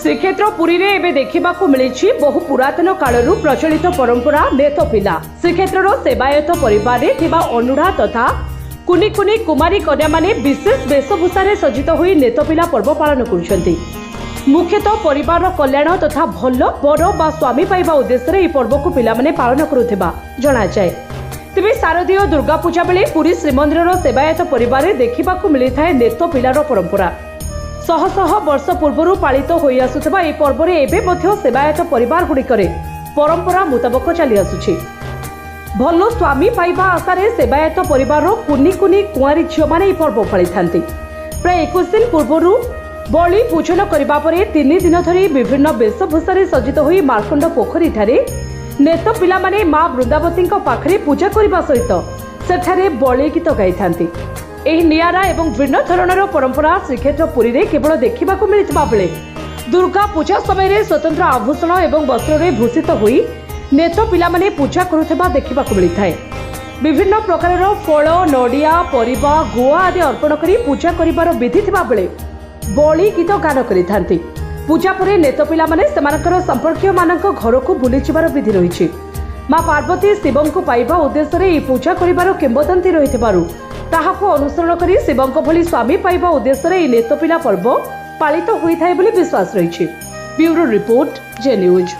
श्रीक्षेत्र पुरी रे एबे देखिबाकू मिलिछि बहु पुरातन कालरू प्रचलित परंपरा नेतपिला। श्रीक्षेत्रर सेवायत परिवार रे थिबा अनुड़ा तथा कुनी कुनी कुमारी कन्या माने विशेष वेशभूषा रे सज्जित होई नेतपिला पर्व पालन करुछंती। मुख्यतः परिवार कल्याण तथा भल बर बा स्वामी पाइबा उद्देश्य रे ई पर्व को पिला माने पालन करुथिबा जणा जाय। तेबे शारदीय दुर्गा पूजा बेले पुरी श्रीमंदिर सेवायत परिवार रे देखिबाकू मिलिथाय नेतपिलार परंपरा। शह शह वर्ष पूर्व पालित होई आसुथिबा ए पर्व रे एबे मध्य सेवायत परिवार गुड़िकरे परंपरा मुताबक चली आसुछि। भल स्वामी पाइबा आशारे सेवायत परिवार कुनी कुनी कुआरी झियो माने ए पर्व पाली थांती। प्राय 21 दिन पूर्व बलि पूजन करबा परे 3 दिन धरी विभिन्न वेशभूषा रे सज्जित होई मार्कंड पोखरी ठारे नेत पिला माने मां वृंदावती पाखरे पूजा करबा सहित सेठारे बलि गीत गाई थांती। एही नियारा एवं भिन्न धरणर परंपरा श्रीक्षेत्र पुरी रे केवल देखिबाकू मिलिथिबा बेले दुर्गा पूजा समय रे स्वतंत्र आभूषण एवं वस्त्र रे भूषित होई नेत पिला माने पूजा करुथिबा देखिबाकू मिलिथाय। विभिन्न प्रकारर फल नडिया परिबा गुआ आदि अर्पण करी पूजा करिबार विधि थिबा बेले बलि गीत गान करिथांती। पूजा परे नेत पिला माने सेमानकर संपर्कीय मानक घर को बुली जिबार विधि रहिछि। मां पार्वती शिवं को पाइबा उद्देश्य रे ई पूजा करिबार किंबदंती रहिथिबारु ताहाको अनुसरण करी शिवंक भली स्वामी पाइबा उद्देश्य रे ई नेतपिला पर्व पालित होइथाय बोली विश्वास रहिछि। ब्यूरो रिपोर्ट जे न्यूज।